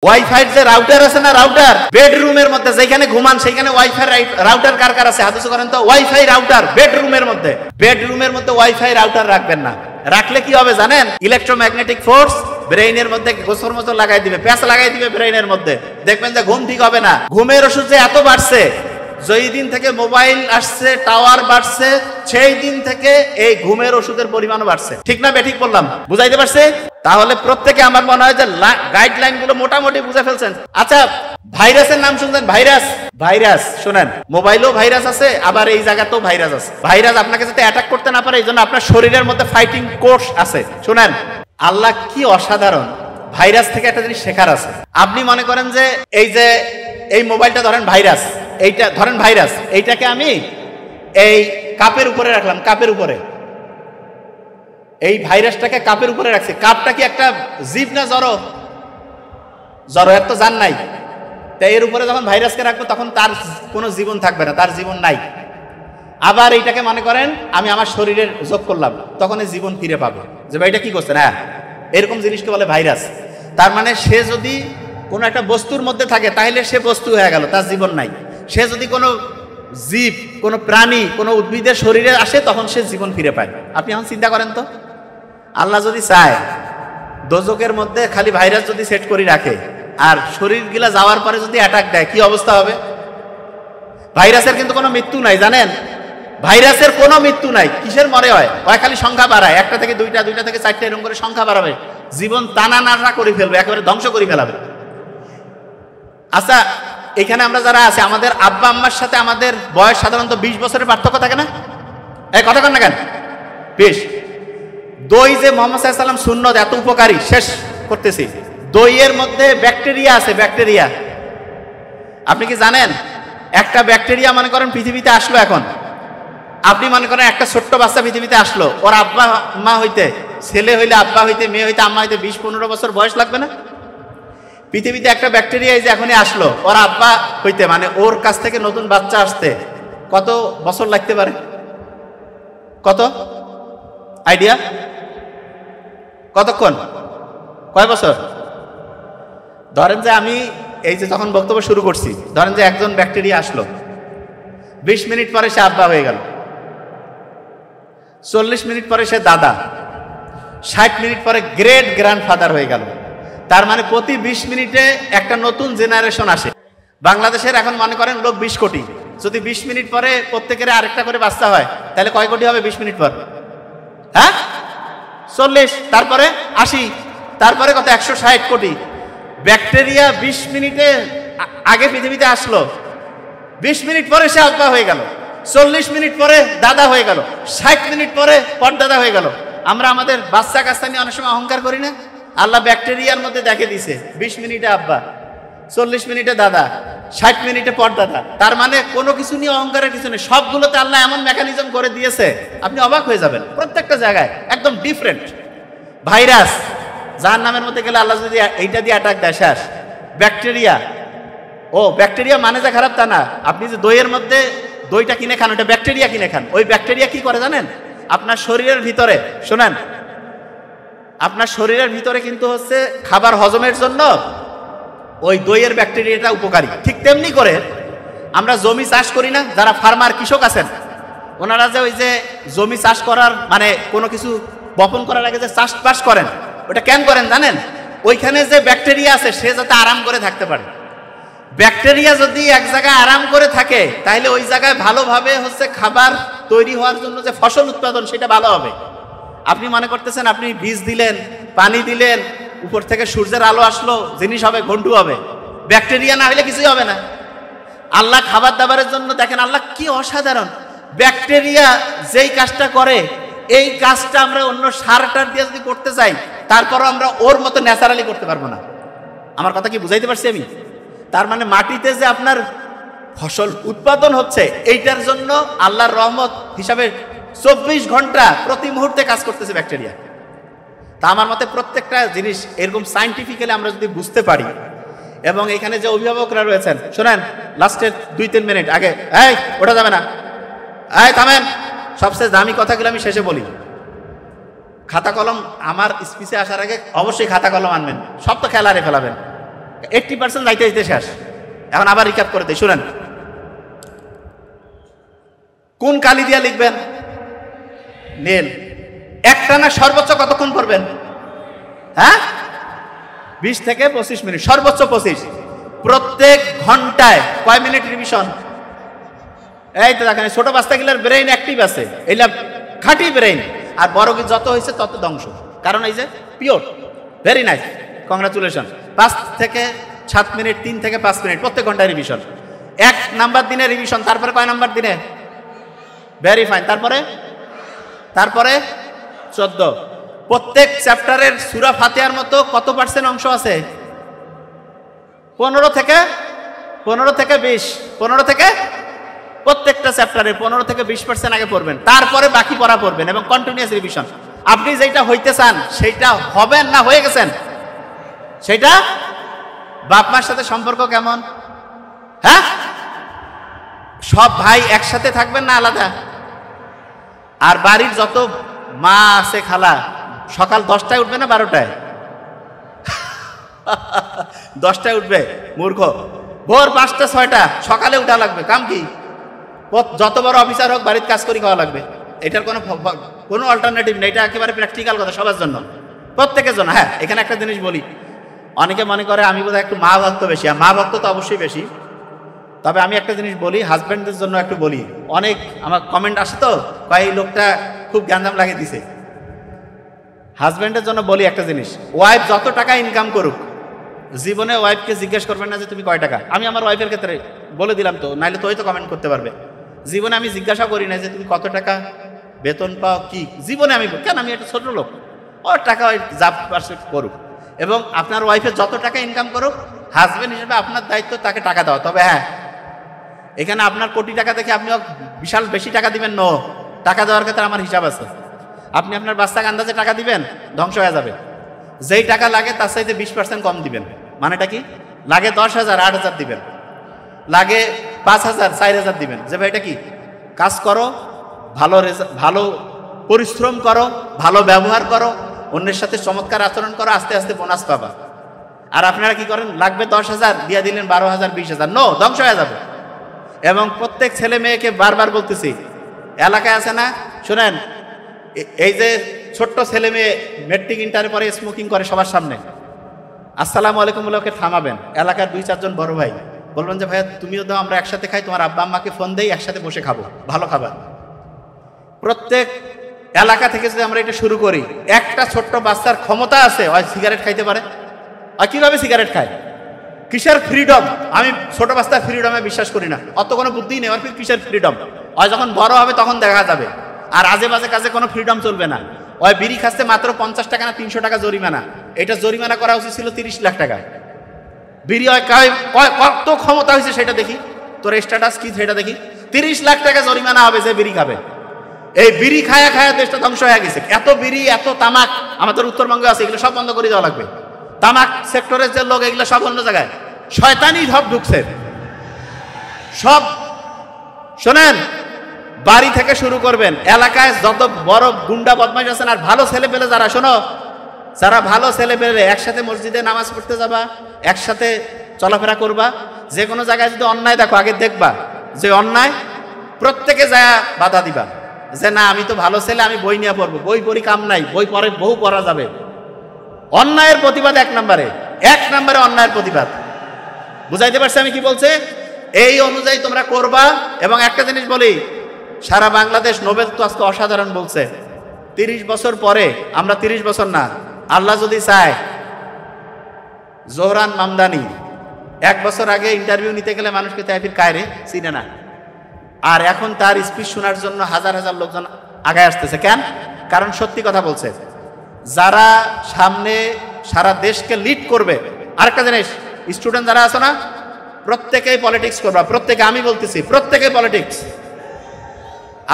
Wifi যে router আছে না, রাউটার বেডরুমের মধ্যে যেখানে ঘুমান সেখানে ওয়াইফাই রাউটার কার কার আছে? হাত উঁচু করেন তো। ওয়াইফাই রাউটার বেডরুমের মধ্যে ওয়াইফাই রাউটার রাখবেন না। রাখলে কি হবে জানেন? ইলেকট্রোম্যাগনেটিক ফোর্স ব্রেইনের মধ্যে গোসর মতো লাগাই দিবে, প্যাঁচ লাগাই দিবে ব্রেইনের মধ্যে। দেখবেন যে ঘুম ঠিক হবে না। ঘুমের ওষুধ যে এত বাড়ছে, যেই দিন থেকে মোবাইল আসছে, টাওয়ার বাড়ছে, সেই দিন থেকে এই ঘুমের ওষুধের পরিমাণও বাড়ছে। ঠিক না বেঠিক বললাম? বুঝাইতে পারছে? তাহলে প্রত্যেকে আমার মনে হয় যে গাইডলাইন গুলো মোটামুটি বুঝে ফেলছেন। আচ্ছা, ভাইরাসের নাম শুনছেন? ভাইরাস শুনেন, মোবাইলেও ভাইরাস আছে, আবার এই জায়গাতেও ভাইরাস আছে। ভাইরাস আপনাকে যাতে অ্যাটাক করতে না পারে এই জন্য আপনার শরীরের মধ্যে ফাইটিং কোর্স আছে। শুনেন, আল্লাহ কি অসাধারণ। ভাইরাস থেকে একটা জিনিস শেখার আছে। আপনি মনে করেন যে এই মোবাইলটা ধরেন ভাইরাস, এইটা ধরেন ভাইরাস, এইটাকে আমি এই কাপের উপরে রাখলাম, কাপের উপরে এই ভাইরাসটাকে কাপের উপরে রাখছি। কাপটা কি একটা জীব না জড়? জড়, এর তো জান নাই। তাই এর উপরে যখন ভাইরাসকে রাখবো তখন তার কোনো জীবন থাকবে না, তার জীবন নাই। আবার এইটাকে মনে করেন আমি আমার শরীরে যোগ করলাম, তখন এই জীবন ফিরে পাবো। যে ভাই এটা কি করছে না, এরকম জিনিসকে বলে ভাইরাস। তার মানে সে যদি কোনো একটা বস্তুর মধ্যে থাকে তাহলে সে বস্তু হয়ে গেল, তার জীবন নাই। সে যদি কোনো জীব, কোনো প্রাণী, কোনো উদ্ভিদের শরীরে আসে তখন সে জীবন ফিরে পায়। আপনি এখন চিন্তা করেন তো, আল্লাহ যদি চায় দোজকের মধ্যে খালি ভাইরাস যদি সেট করে রাখে আর শরীরগুলা যাওয়ার পরে যদি অ্যাটাক দেয়, কি অবস্থা হবে? ভাইরাসের কিন্তু কোনো মৃত্যু নাই, জানেন? ভাইরাসের কোনো মৃত্যু নাই। কিসের মরে হয়? ওই খালি সংখ্যা বাড়ায়, একটা থেকে দুইটা, দুইটা থেকে চারটা, এরকম করে সংখ্যা বাড়াবে, জীবন টানা নাড়া করে ফেলবে, একেবারে ধ্বংস করে ফেলাবে। আচ্ছা, এখানে আমরা যারা আছি, আমাদের আব্বা আম্মার সাথে আমাদের বয়স সাধারণত 20 বছরের পার্থক্য থাকে না? এই কথা কন না কেন? 20। দই যে মুহাম্মদ সাল্লাল্লাহু আলাইহি ওয়াসাল্লাম সুন্নত, এত উপকারী, শেষ করতেছি। দইয়ের মধ্যে ব্যাকটেরিয়া আছে, ব্যাকটেরিয়া। আপনি কি জানেন একটা ব্যাকটেরিয়া মনে করেন পৃথিবীতে আসলো এখন, আপনি মনে করেন একটা ছোট্ট বাচ্চা পৃথিবীতে আসলো, ওর আব্বা মা হইতে, ছেলে হইলে আব্বা হইতে, মেয়ে হইতে আম্মা হইতে 20-15 বছর বয়স লাগবে না? পৃথিবীতে একটা ব্যাকটেরিয়া এই যে এখনই আসলো, ওর আব্বা হইতে, মানে ওর কাছ থেকে নতুন বাচ্চা আসতে কত বছর লাগতে পারে? কত আইডিয়া? কতক্ষণ? কয় বছর? ধরেন যে আমি এই যে যখন বক্তব্য শুরু করছি, ধরেন যে একজন ব্যাকটেরিয়া আসলো, 20 মিনিট পরে সে আব্বা হয়ে গেল, 40 মিনিট পরে সে দাদা, 60 মিনিট পরে গ্রেট গ্র্যান্ডফাদার হয়ে গেল। তার মানে প্রতি 20 মিনিটে একটা নতুন জেনারেশন আসে। বাংলাদেশের এখন মনে করেন লোক 20 কোটি, যদি 20 মিনিট পরে প্রত্যেকের আরেকটা করে বাচ্চা হয় তাহলে কয় কোটি হবে 20 মিনিট পর? হ্যাঁ, 40, তারপরে 80, তারপরে কত? 160 কোটি। ব্যাকটেরিয়া 20 মিনিটে আগে পৃথিবীতে আসলো, 20 মিনিট পরে সে আব্বা হয়ে গেল, 40 মিনিট পরে দাদা হয়ে গেল, 60 মিনিট পরে পরদাদা হয়ে গেল। আমরা আমাদের বাচ্চা কাচ্চা নিয়ে অনেক সময় অহংকার করি না? আল্লাহ ব্যাকটেরিয়ার মধ্যে দেখে দিছে 20 মিনিটে আব্বা, 40 মিনিটে দাদা, 60 মিনিটে পরদাদা। তার মানে কোনো কিছু নিয়ে অহংকারের কিছু নেই, সবগুলোতে আল্লাহ এমন মেকানিজম করে দিয়েছে আপনি অবাক হয়ে যাবেন। প্রত্যেকটা জায়গায় একদম ডিফারেন্ট। ভাইরাস, যার নামের মধ্যে গেলে আল্লাহ যদি এইটা দিয়ে অ্যাটাক দেয় শেষ। ব্যাকটেরিয়া, ও ব্যাকটেরিয়া মানে যে খারাপ তা না। আপনি যে দইয়ের মধ্যে দইটা কিনে খান, ওটা ব্যাকটেরিয়া কিনে খান। ওই ব্যাকটেরিয়া কি করে জানেন? আপনার শরীরের ভিতরে, শোনেন, আপনার শরীরের ভিতরে কিন্তু হচ্ছে খাবার হজমের জন্য ওই দইয়ের ব্যাকটেরিয়াটা উপকারী। ঠিক তেমনি করে আমরা জমি চাষ করি না, যারা ফার্মার কৃষক আছেন, ওনারা যে ওই যে জমি চাষ করার মানে কোনো কিছু বপন করার আগে যে চাষবাস করেন, ওটা কেন করেন জানেন? ওইখানে যে ব্যাকটেরিয়া আছে সে যাতে আরাম করে থাকতে পারে। ব্যাকটেরিয়া যদি এক জায়গায় আরাম করে থাকে তাহলে ওই জায়গায় ভালোভাবে হচ্ছে খাবার তৈরি হওয়ার জন্য যে ফসল উৎপাদন সেটা ভালো হবে। আপনি মনে করতেছেন আপনি বীজ দিলেন, পানি দিলেন, উপর থেকে সূর্যের আলো আসলো, জিনিস হবে, ঘন্টু হবে। ব্যাকটেরিয়া না হলে কিছুই হবে না। আল্লাহ খাবার দাবারের জন্য দেখেন আল্লাহ কি অসাধারণ। ব্যাকটেরিয়া যেই কাজটা করে এই কাজটা আমরা অন্য সারটার দিয়ে যদি করতে চাই তারপরও আমরা ওর মতো ন্যাচারালি করতে পারবো না। আমার কথা কি বুঝাইতে পারছি আমি? তার মানে মাটিতে যে আপনার ফসল উৎপাদন হচ্ছে এইটার জন্য আল্লাহর রহমত হিসাবে 24 ঘন্টা প্রতি মুহূর্তে কাজ করতেছে ব্যাকটেরিয়া। তা আমার মতে প্রত্যেকটা জিনিস এরকম সায়েন্টিফিক্যালি আমরা যদি বুঝতে পারি, এবং এখানে যে অভিভাবকরা রয়েছেন, শোনেন, লাস্টের 2-3 মিনিট আগে, এই ওঠা যাবে না, এই থামেন, সবচেয়ে দামি কথাগুলো আমি শেষে বলি। খাতা কলম আমার স্পিচে আসার আগে অবশ্যই খাতা কলম আনবেন, সব তো খেলা হারিয়ে ফেলাবেন। 80% যাইতে যাইতে শেষ। এখন আবার রিক্যাপ করে দিই, শুনেন। কোন কালি দিয়া লিখবেন? নীল। একটানা সর্বোচ্চ কতক্ষণ পড়বেন? হ্যাঁ, 20 থেকে 25 মিনিট, সর্বোচ্চ 25। প্রত্যেক ঘন্টায় কয় মিনিট রিভিশন? এই তো দেখেন, ছোট বাচ্চাগুলোর ব্রেইন অ্যাক্টিভ আছে, এইটা খাঁটি ব্রেইন। আর বড় যত হয়েছে তত ধ্বংস, কারণ এই যে পিওর। Very nice, congratulation. 5 থেকে 7 মিনিট, 3 থেকে 5 মিনিট প্রত্যেক ঘন্টায় রিভিশন। 1 নাম্বার দিনে রিভিশন, তারপরে কয় নাম্বার দিনে? Very fine. তারপরে 14। প্রত্যেক চ্যাপ্টারের সূরা ফাতিহার মতো কত পার্সেন্ট অংশ আছে? 15 থেকে 20। 15 থেকে, প্রত্যেকটা চ্যাপ্টারে 15 থেকে 20% আগে পড়বেন, তারপরে বাকি পড়া পড়বেন এবং কন্টিনিউয়াস রিভিশন। আপনি যেটা হইতে চান সেইটা হবেন না হয়ে গেছেন, সেটা বাপ মার সাথে সম্পর্ক কেমন? হ্যাঁ, সব ভাই একসাথে থাকবেন না আলাদা? আর বাড়ির যত মা আছে, খালা, সকাল 10টায় উঠবে না 12টায়? 10টায় উঠবে মূর্খ। ভোর 5টা 6টা সকালে উঠা লাগবে। কাম কি? যত বড় অফিসার হোক, বাড়ির কাজ করি খাওয়া লাগবে। এটার কোনো অল্টারনেটিভ নেই। এটা একেবারে প্র্যাকটিক্যাল কথা, সবার জন্য, প্রত্যেকের জন্য। হ্যাঁ, এখানে একটা জিনিস বলি। অনেকে মনে করে আমি বোধহয় একটু মা ভক্ত বেশি। আর মা ভক্ত তো অবশ্যই বেশি, তবে আমি একটা জিনিস বলি, হাজব্যান্ডদের জন্য একটু বলি। অনেক আমার কমেন্ট আসে তো, এই লোকটা খুব জ্ঞানদাম লাগিয়ে দিছে। হাজব্যান্ডের জন্য বলি একটা জিনিস, ওয়াইফ যত টাকা ইনকাম করুক, জীবনে ওয়াইফকে জিজ্ঞেস করবেন না যে তুমি কয় টাকা। আমি আমার ওয়াইফের ক্ষেত্রে বলে দিলাম তো, নাইলে তো ওই তো কমেন্ট করতে পারবে। জীবনে আমি জিজ্ঞাসা করি না যে তুমি কত টাকা বেতন পাও কি, জীবনে আমি কেন, আমি একটা ছোট লোক, ওর টাকা ওই যা পারছে করুক। এবং আপনার ওয়াইফের যত টাকা ইনকাম করুক, হাজব্যান্ড হিসেবে আপনার দায়িত্ব তাকে টাকা দেওয়া। তবে হ্যাঁ, এখানে আপনার কোটি টাকা দেখে আপনি বিশাল বেশি টাকা দিবেন। টাকা দেওয়ার ক্ষেত্রে আমার হিসাব আছে। আপনি আপনার বাচ্চাকে আন্দাজে টাকা দিবেন, ধ্বংস হয়ে যাবে। যেই টাকা লাগে তার চাইতে 20% কম দিবেন। মানেটা কি? লাগে 10,000, 8,000 দিবেন। লাগে 5,000, 4,000 দিবেন। যে ভাই এটা কি? কাজ করো, ভালো পরিশ্রম করো, ভালো ব্যবহার করো, অন্যের সাথে চমৎকার আচরণ করো, আস্তে আস্তে বোনাস পাবা। আর আপনারা কি করেন? লাগবে 10,000, দিয়ে দিলেন 12,000, 20,000। ধ্বংস হয়ে যাবে। এবং প্রত্যেক ছেলে মেয়েকে বারবার বলতেছি, এলাকায় আছে না, শুনেন, এই যে ছোট্ট ছেলে মেয়ে মেট্রিক ইন্টারে পরে স্মোকিং করে সবার সামনে, আসসালামু আলাইকুম বলে ওকে থামাবেন। এলাকার 2-4 জন বড় ভাই বলবেন যে ভাইয়া তুমিও দাও, আমরা একসাথে খাই, তোমার আব্বা আম্মাকে ফোন দেই, একসাথে বসে খাবো ভালো খাবার। প্রত্যেক এলাকা থেকে যদি আমরা এটা শুরু করি, একটা ছোট্ট বাচ্চার ক্ষমতা আছে, হয় সিগারেট খাইতে পারে। আর কিভাবে সিগারেট খায়? কিসের ফ্রিডম? আমি ছোট বাচ্চার ফ্রিডমে বিশ্বাস করি না, অত কোনো বুদ্ধি নেই। আর কিসের ফ্রিডম? হয় যখন বড় হবে তখন দেখা যাবে। আর আজে বাজে কাজে কোনো ফ্রিডম চলবে না। ওই বিড়ি খাচ্ছে মাত্র 50 টাকা না 300 টাকা জরিমানা। এটা জরিমানা করা উচিত ছিল 30 লাখ টাকা। বিড়ি কত ক্ষমতা হয়েছে সেটা দেখি, তোর স্ট্যাটাস কি সেটা দেখি। 30 লাখ টাকা জরিমানা হবে যে বিড়ি খাবে। এই বিড়ি খায়া খায়া দেশটা ধ্বংস হয়ে গেছে। এত বিড়ি, এত তামাক আমাদের উত্তরবঙ্গে আছে, এগুলো সব বন্ধ করে দেওয়া লাগবে। তামাক সেক্টরের যে লোক, এগুলো সব অন্য জায়গায়, শয়তানি সব ঢুকছে সব। শোনেন, বাড়ি থেকে শুরু করবেন। এলাকায় যত বড় গুন্ডা বদমাশ আছেন, আর ভালো ছেলে পেলে যারা, শোনো, যারা ভালো ছেলে পেলে একসাথে মসজিদে নামাজ পড়তে যাবা, একসাথে চলাফেরা করবা। যে কোনো জায়গায় যদি অন্যায় দেখো, আগে দেখবা যে অন্যায়, প্রত্যেকে যায় বাধা দিবা যে না আমি তো ভালো ছেলে, আমি বই নিয়ে পড়বো। বই পড়ি কাম নাই, বই পরে বহু পড়া যাবে। অন্যায়ের প্রতিবাদ 1 নম্বরে অন্যায়ের প্রতিবাদ। বুঝাইতে পারছি আমি কি বলছে? এই অনুযায়ী তোমরা করবা। এবং একটা জিনিস বলি, সারা বাংলাদেশ নোবেল তো আজকে অসাধারণ বলছে। 30 বছর পরে, আমরা 30 বছর না, আল্লাহ যদি চায়, জোহরান মামদানি 1 বছর আগে ইন্টারভিউ নিতে গেলে মানুষকে তাইফির কায়রে চিনে না, আর এখন তার স্পিচ শোনার জন্য হাজার হাজার লোকজন আগে আসতেছে। কেন? কারণ সত্যি কথা বলছে। যারা সামনে সারা দেশকে লিড করবে, আরেকটা জিনিস, স্টুডেন্ট যারা আছে না, প্রত্যেকেই পলিটিক্স করবা। প্রত্যেকে, আমি বলতেছি প্রত্যেকেই পলিটিক্স।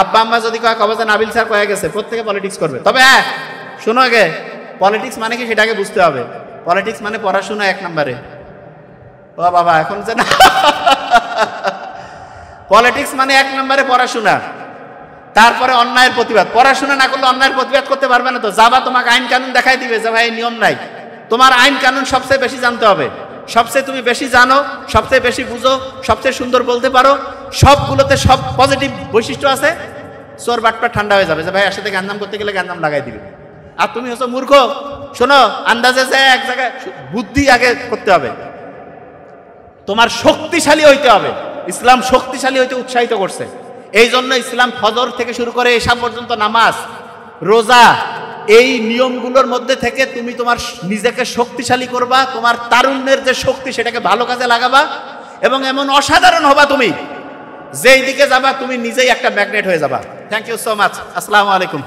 আব্বা আম্মা যদি কয় কবে যে নাবিল স্যার কয়ে গেছে, প্রত্যেকে পলিটিক্স করবে। তবে হ্যাঁ, শোনো, আগে পলিটিক্স মানে কি সেটাকে বুঝতে হবে। পলিটিক্স মানে পড়াশোনা 1 নম্বরে। ও বাবা, এখন যে না, পলিটিক্স মানে 1 নম্বরে পড়াশোনা, তারপরে অন্যায়ের প্রতিবাদ। পড়াশোনা না করলে অন্যায়ের প্রতিবাদ করতে পারবে না। তো যাবা, তোমাকে আইন কানুন দেখাই দিবে যে ভাই নিয়ম নাই। তোমার আইন কানুন সবচেয়ে বেশি জানতে হবে, সবচেয়ে তুমি বেশি জানো, সবচেয়ে বেশি বুঝো, সবচেয়ে সুন্দর বলতে পারো, সবগুলোতে সব পজিটিভ বৈশিষ্ট্য আছে, চোর বাটপা ঠান্ডা হয়ে যাবে যে ভাই একসাথে গ্যাঞ্জাম করতে গেলে গ্যাঞ্জাম লাগাই দিবে। আর তুমি হচ্ছে মূর্খ। শোনো, আন্দাজে যে এক জায়গায় বুদ্ধি আগে করতে হবে, তোমার শক্তিশালী হইতে হবে। ইসলাম শক্তিশালী হইতে উৎসাহিত করছে। এই জন্য ইসলাম ফজর থেকে শুরু করে এশা পর্যন্ত নামাজ, রোজা, এই নিয়মগুলোর মধ্যে থেকে তুমি তোমার নিজেকে শক্তিশালী করবা, তোমার তারুণ্যের যে শক্তি সেটাকে ভালো কাজে লাগাবা, এবং এমন অসাধারণ হবা তুমি, যেই দিকে যাবা তুমি নিজেই একটা ম্যাগনেট হয়ে যাবা। Thank you so much. আসসালামু আলাইকুম।